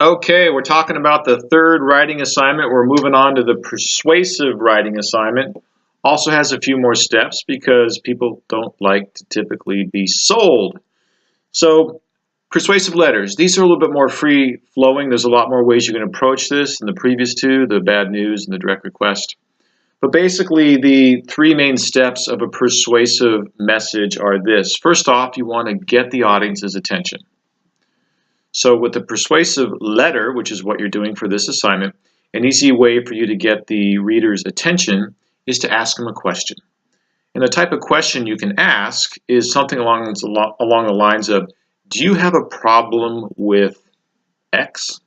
Okay, we're talking about the third writing assignment. We're moving on to the persuasive writing assignment. Also has a few more steps because people don't like to typically be sold. So, persuasive letters. These are a little bit more free flowing. There's a lot more ways you can approach this than the previous two, the bad news and the direct request. But basically, the three main steps of a persuasive message are this. First off, you want to get the audience's attention. So with the persuasive letter, which is what you're doing for this assignment, an easy way for you to get the reader's attention is to ask them a question. And the type of question you can ask is something along the lines of, do you have a problem with X?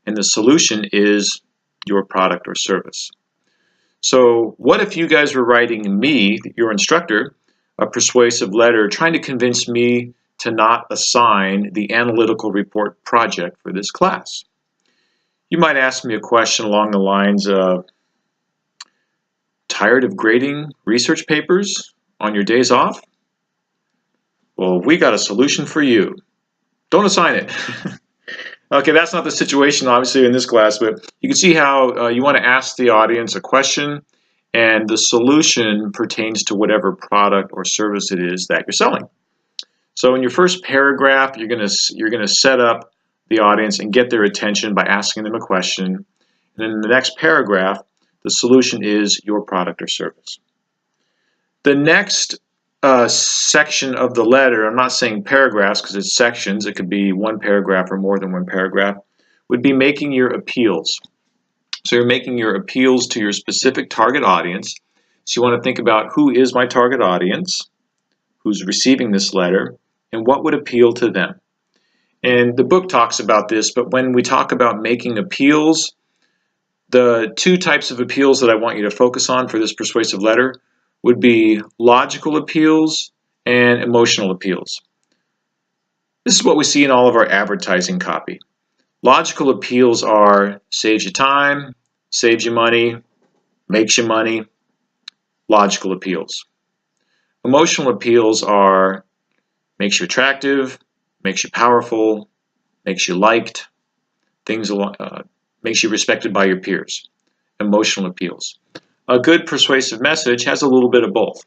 And the solution is your product or service. So what if you guys were writing me, your instructor, a persuasive letter trying to convince me to not assign the analytical report project for this class? You might ask me a question along the lines of, tired of grading research papers on your days off? Well, we got a solution for you. Don't assign it. Okay, that's not the situation obviously in this class, but you can see how you want to ask the audience a question and the solution pertains to whatever product or service it is that you're selling. So in your first paragraph, you're going to set up the audience and get their attention by asking them a question. And then in the next paragraph, the solution is your product or service. The next section of the letter, I'm not saying paragraphs because it's sections, it could be one paragraph or more than one paragraph, would be making your appeals. So you're making your appeals to your specific target audience. So you want to think about who is my target audience, who's receiving this letter, and what would appeal to them. And the book talks about this, but when we talk about making appeals, the two types of appeals that I want you to focus on for this persuasive letter would be logical appeals and emotional appeals. This is what we see in all of our advertising copy. Logical appeals are saves you time, saves you money, makes you money. Logical appeals. Emotional appeals are makes you attractive, makes you powerful, makes you liked, makes you respected by your peers. Emotional appeals. A good persuasive message has a little bit of both.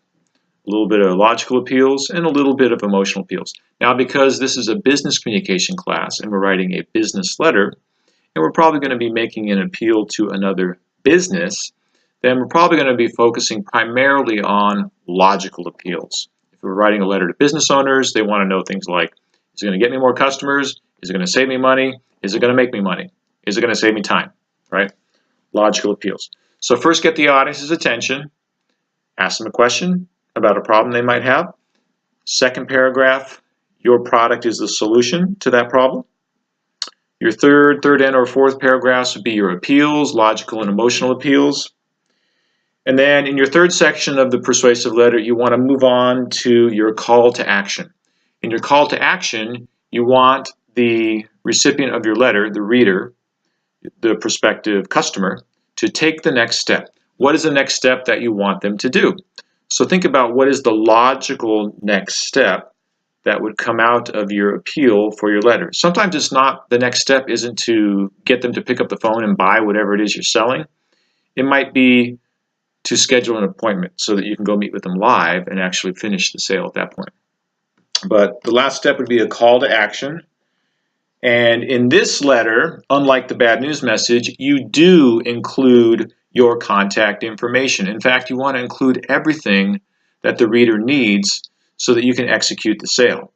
A little bit of logical appeals and a little bit of emotional appeals. Now, because this is a business communication class and we're writing a business letter, and we're probably going to be making an appeal to another business, then we're probably going to be focusing primarily on logical appeals. If we're writing a letter to business owners, they want to know things like, is it going to get me more customers? Is it going to save me money? Is it going to make me money? Is it going to save me time? Right? Logical appeals. So first get the audience's attention, ask them a question about a problem they might have. Second paragraph, your product is the solution to that problem. Your third and or fourth paragraphs would be your appeals, logical and emotional appeals. And then in your third section of the persuasive letter, you want to move on to your call to action. In your call to action, you want the recipient of your letter, the reader, the prospective customer, to take the next step. What is the next step that you want them to do? So think about what is the logical next step that would come out of your appeal for your letter. Sometimes it's not, the next step isn't to get them to pick up the phone and buy whatever it is you're selling. It might be to schedule an appointment so that you can go meet with them live and actually finish the sale at that point. But the last step would be a call to action. And in this letter, unlike the bad news message, you do include your contact information. In fact, you want to include everything that the reader needs so that you can execute the sale.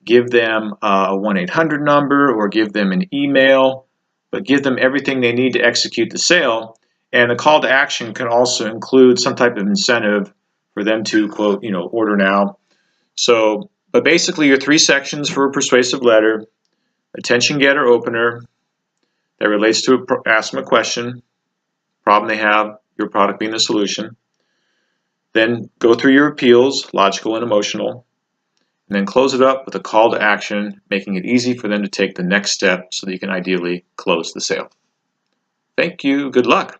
Give them a 1-800 number or give them an email, but give them everything they need to execute the sale. And the call to action can also include some type of incentive for them to, quote, order now. So, but basically your three sections for a persuasive letter: attention getter opener that relates to ask them a question, problem they have, your product being the solution. Then go through your appeals, logical and emotional, and then close it up with a call to action, making it easy for them to take the next step so that you can ideally close the sale. Thank you. Good luck.